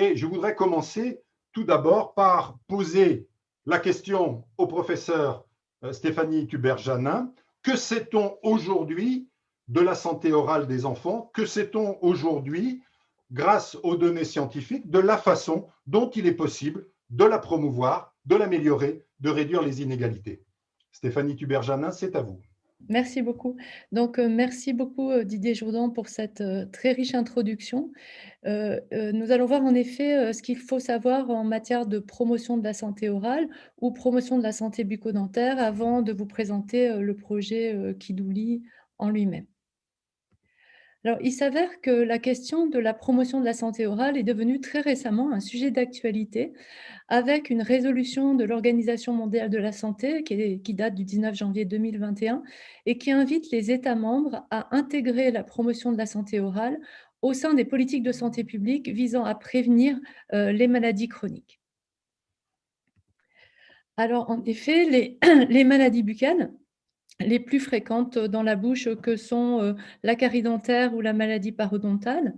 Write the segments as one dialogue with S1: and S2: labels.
S1: Et je voudrais commencer tout d'abord par poser la question au professeur Stéphanie Tuber-Janin. Que sait-on aujourd'hui de la santé orale des enfants? Que sait-on aujourd'hui, grâce aux données scientifiques, de la façon dont il est possible de la promouvoir, de l'améliorer, de réduire les inégalités? Stéphanie Tuber-Janin, c'est à vous.
S2: Merci beaucoup. Donc, merci beaucoup Didier Jourdan pour cette très riche introduction. Nous allons voir en effet ce qu'il faut savoir en matière de promotion de la santé orale ou promotion de la santé bucco-dentaire avant de vous présenter le projet Kidouli en lui-même. Alors, il s'avère que la question de la promotion de la santé orale est devenue très récemment un sujet d'actualité avec une résolution de l'Organisation mondiale de la santé qui date du 19 janvier 2021 et qui invite les États membres à intégrer la promotion de la santé orale au sein des politiques de santé publique visant à prévenir les maladies chroniques. Alors, en effet, les maladies buccales les plus fréquentes dans la bouche que sont la carie dentaire ou la maladie parodontale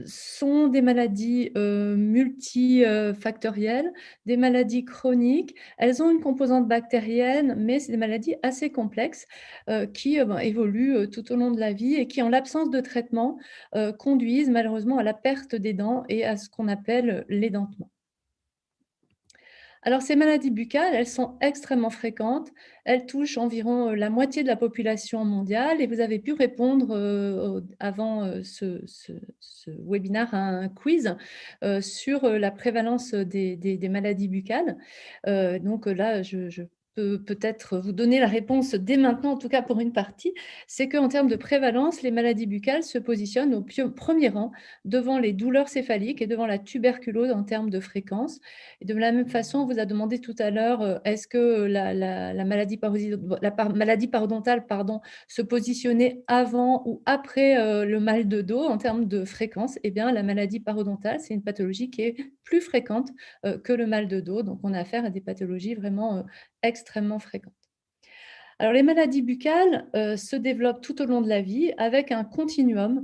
S2: sont des maladies multifactorielles, des maladies chroniques. Elles ont une composante bactérienne, mais c'est des maladies assez complexes qui évoluent tout au long de la vie et qui, en l'absence de traitement, conduisent malheureusement à la perte des dents et à ce qu'on appelle l'édentement. Alors, ces maladies buccales, elles sont extrêmement fréquentes. Elles touchent environ la moitié de la population mondiale et vous avez pu répondre avant ce webinaire à un quiz sur la prévalence des maladies buccales. Donc là, je peux peut-être vous donner la réponse dès maintenant, en tout cas pour une partie. C'est qu'en termes de prévalence, les maladies buccales se positionnent au premier rang devant les douleurs céphaliques et devant la tuberculose en termes de fréquence. Et de la même façon, on vous a demandé tout à l'heure, est-ce que la maladie parodontale se positionnait avant ou après le mal de dos en termes de fréquence? Eh bien, la maladie parodontale, c'est une pathologie qui est plus fréquente que le mal de dos. Donc, on a affaire à des pathologies vraiment extrêmement fréquentes. Alors, les maladies buccales se développent tout au long de la vie avec un continuum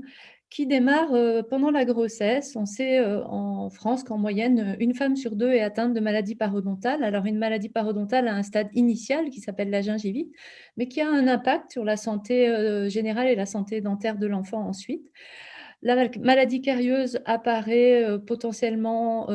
S2: qui démarre pendant la grossesse. On sait en France qu'en moyenne, une femme sur deux est atteinte de maladie parodontale. Alors, une maladie parodontale a un stade initial qui s'appelle la gingivite, mais qui a un impact sur la santé générale et la santé dentaire de l'enfant ensuite. La maladie carieuse apparaît potentiellement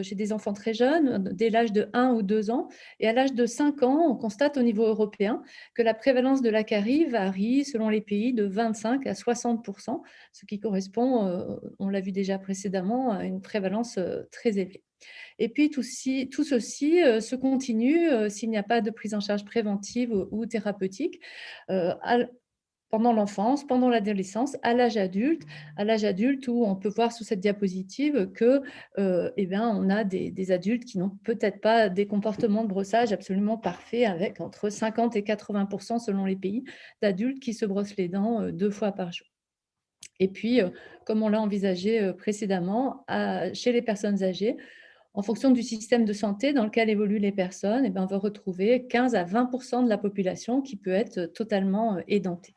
S2: chez des enfants très jeunes, dès l'âge de 1 ou 2 ans. Et à l'âge de 5 ans, on constate au niveau européen que la prévalence de la carie varie selon les pays de 25 à 60%, ce qui correspond, on l'a vu déjà précédemment, à une prévalence très élevée. Et puis tout ceci se continue s'il n'y a pas de prise en charge préventive ou thérapeutique pendant l'enfance, pendant l'adolescence, à l'âge adulte où on peut voir sur cette diapositive que on a des adultes qui n'ont peut-être pas des comportements de brossage absolument parfaits, avec entre 50 et 80% selon les pays d'adultes qui se brossent les dents 2 fois par jour. Et puis, comme on l'a envisagé précédemment, chez les personnes âgées, en fonction du système de santé dans lequel évoluent les personnes, on va retrouver 15 à 20% de la population qui peut être totalement édentée.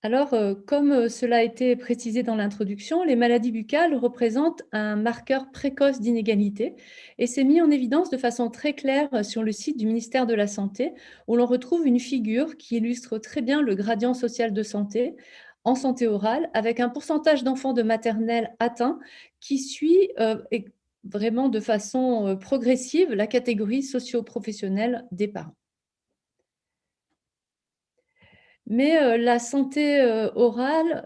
S2: Alors, comme cela a été précisé dans l'introduction, les maladies buccales représentent un marqueur précoce d'inégalité et c'est mis en évidence de façon très claire sur le site du ministère de la Santé, où l'on retrouve une figure qui illustre très bien le gradient social de santé en santé orale, avec un pourcentage d'enfants de maternelle atteints qui suit vraiment de façon progressive la catégorie socio-professionnelle des parents. Mais la santé orale,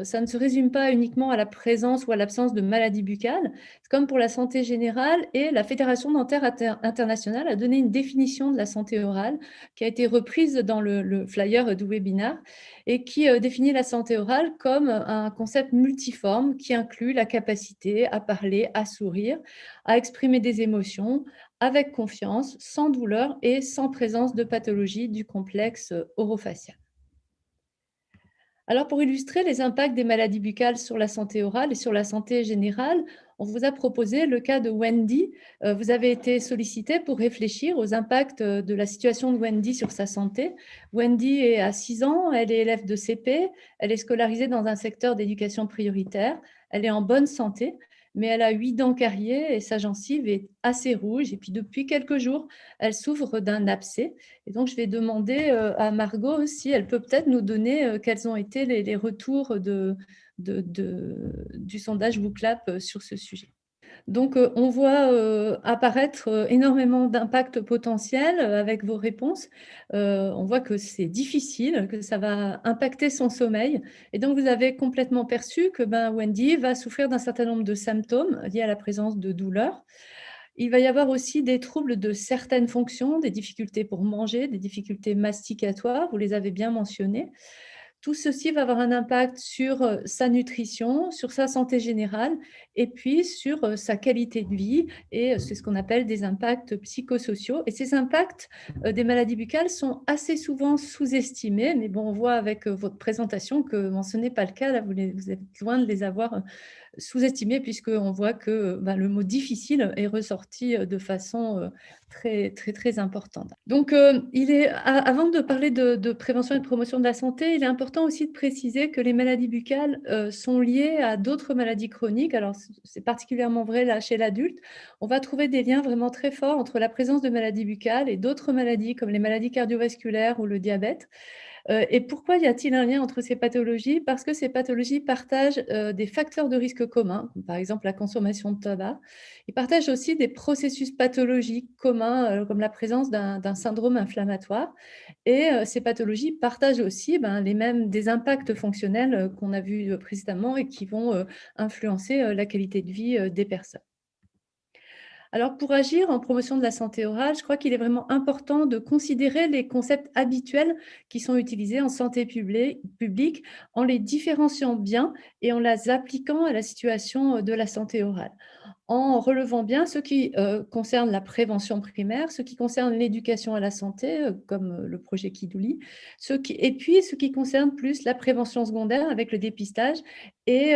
S2: ça ne se résume pas uniquement à la présence ou à l'absence de maladies buccales. C'est comme pour la santé générale, et la Fédération dentaire internationale a donné une définition de la santé orale qui a été reprise dans le flyer du webinaire et qui définit la santé orale comme un concept multiforme qui inclut la capacité à parler, à sourire, à exprimer des émotions avec confiance, sans douleur et sans présence de pathologie du complexe orofacial. Alors, pour illustrer les impacts des maladies buccales sur la santé orale et sur la santé générale, on vous a proposé le cas de Wendy. Vous avez été sollicité pour réfléchir aux impacts de la situation de Wendy sur sa santé. Wendy est à 6 ans, elle est élève de CP, elle est scolarisée dans un secteur d'éducation prioritaire, elle est en bonne santé, mais elle a 8 dents cariées et sa gencive est assez rouge. Et puis depuis quelques jours, elle souffre d'un abcès. Et donc, je vais demander à Margot si elle peut peut-être nous donner quels ont été les retours du sondage Booklab sur ce sujet. Donc, on voit apparaître énormément d'impacts potentiels avec vos réponses. On voit que c'est difficile, que ça va impacter son sommeil. Et donc, vous avez complètement perçu que Wendy va souffrir d'un certain nombre de symptômes liés à la présence de douleurs. Il va y avoir aussi des troubles de certaines fonctions, des difficultés pour manger, des difficultés masticatoires, vous les avez bien mentionnées. Tout ceci va avoir un impact sur sa nutrition, sur sa santé générale et puis sur sa qualité de vie. Et c'est ce qu'on appelle des impacts psychosociaux. Et ces impacts des maladies buccales sont assez souvent sous-estimés. Mais bon, on voit avec votre présentation que ce n'est pas le cas. Là, vous êtes loin de les avoir sous-estimés puisqu'on voit que le mot difficile est ressorti de façon très importante. Donc, avant de parler de prévention et de promotion de la santé, il est important aussi de préciser que les maladies buccales sont liées à d'autres maladies chroniques. Alors, c'est particulièrement vrai là chez l'adulte. On va trouver des liens vraiment très forts entre la présence de maladies buccales et d'autres maladies comme les maladies cardiovasculaires ou le diabète. Et pourquoi y a-t-il un lien entre ces pathologies? Parce que ces pathologies partagent des facteurs de risque communs, comme par exemple la consommation de tabac. Ils partagent aussi des processus pathologiques communs, comme la présence d'un syndrome inflammatoire. Et ces pathologies partagent aussi des impacts fonctionnels qu'on a vus précédemment et qui vont influencer la qualité de vie des personnes. Alors, pour agir en promotion de la santé orale, je crois qu'il est vraiment important de considérer les concepts habituels qui sont utilisés en santé publique en les différenciant bien et en les appliquant à la situation de la santé orale, en relevant bien ce qui concerne la prévention primaire, ce qui concerne l'éducation à la santé, comme le projet Kidouli, et puis ce qui concerne plus la prévention secondaire avec le dépistage et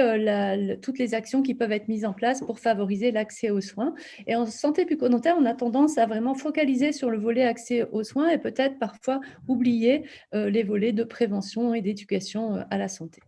S2: toutes les actions qui peuvent être mises en place pour favoriser l'accès aux soins. Et en santé bucco-dentaire, on a tendance à vraiment focaliser sur le volet accès aux soins et peut-être parfois oublier les volets de prévention et d'éducation à la santé.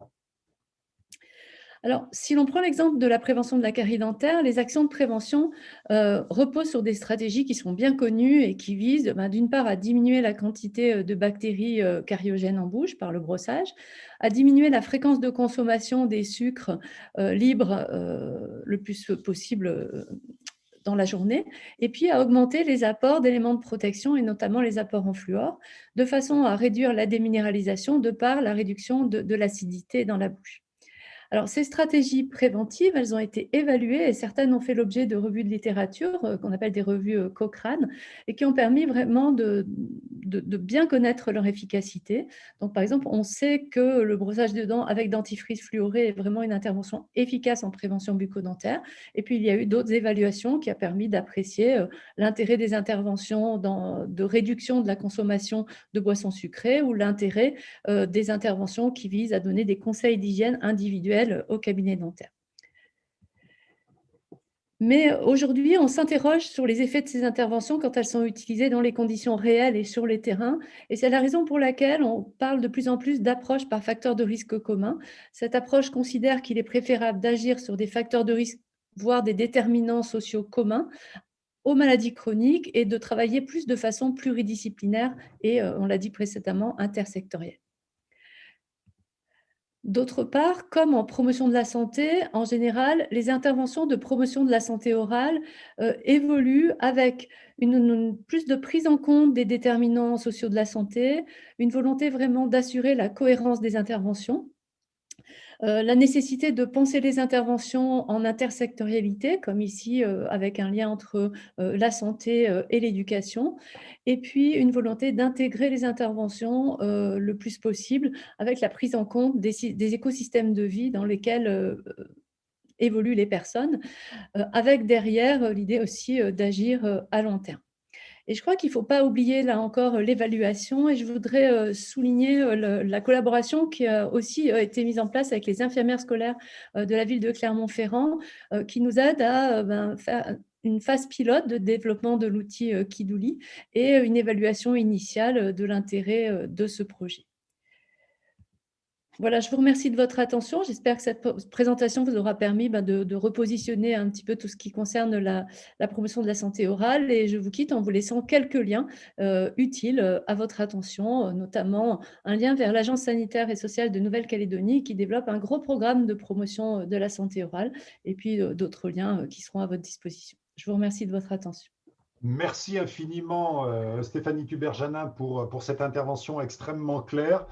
S2: Alors, si l'on prend l'exemple de la prévention de la carie dentaire, les actions de prévention reposent sur des stratégies qui sont bien connues et qui visent d'une part à diminuer la quantité de bactéries cariogènes en bouche par le brossage, à diminuer la fréquence de consommation des sucres libres le plus possible dans la journée, et puis à augmenter les apports d'éléments de protection et notamment les apports en fluor, de façon à réduire la déminéralisation de par la réduction de l'acidité dans la bouche. Alors, ces stratégies préventives, elles ont été évaluées et certaines ont fait l'objet de revues de littérature qu'on appelle des revues Cochrane et qui ont permis vraiment de bien connaître leur efficacité. Donc, par exemple, on sait que le brossage de dents avec dentifrice fluoré est vraiment une intervention efficace en prévention bucco-dentaire. Et puis, il y a eu d'autres évaluations qui ont permis d'apprécier l'intérêt des interventions de réduction de la consommation de boissons sucrées ou l'intérêt des interventions qui visent à donner des conseils d'hygiène individuels au cabinet dentaire. Mais aujourd'hui, on s'interroge sur les effets de ces interventions quand elles sont utilisées dans les conditions réelles et sur les terrains. Et c'est la raison pour laquelle on parle de plus en plus d'approche par facteurs de risque communs. Cette approche considère qu'il est préférable d'agir sur des facteurs de risque, voire des déterminants sociaux communs aux maladies chroniques et de travailler plus de façon pluridisciplinaire et, on l'a dit précédemment, intersectorielle. D'autre part, comme en promotion de la santé, en général, les interventions de promotion de la santé orale évoluent avec plus de prise en compte des déterminants sociaux de la santé, une volonté vraiment d'assurer la cohérence des interventions. La nécessité de penser les interventions en intersectorialité, comme ici avec un lien entre la santé et l'éducation, et puis une volonté d'intégrer les interventions le plus possible avec la prise en compte des écosystèmes de vie dans lesquels évoluent les personnes, avec derrière l'idée aussi d'agir à long terme. Et je crois qu'il ne faut pas oublier, là encore, l'évaluation. Et je voudrais souligner la collaboration qui a aussi été mise en place avec les infirmières scolaires de la ville de Clermont-Ferrand, qui nous aident à faire une phase pilote de développement de l'outil Kidouli et une évaluation initiale de l'intérêt de ce projet. Voilà, je vous remercie de votre attention. J'espère que cette présentation vous aura permis de repositionner un petit peu tout ce qui concerne la promotion de la santé orale. Et je vous quitte en vous laissant quelques liens utiles à votre attention, notamment un lien vers l'Agence sanitaire et sociale de Nouvelle-Calédonie qui développe un gros programme de promotion de la santé orale, et puis d'autres liens qui seront à votre disposition. Je vous remercie de votre attention.
S1: Merci infiniment, Stéphanie Tuberjanin, pour cette intervention extrêmement claire.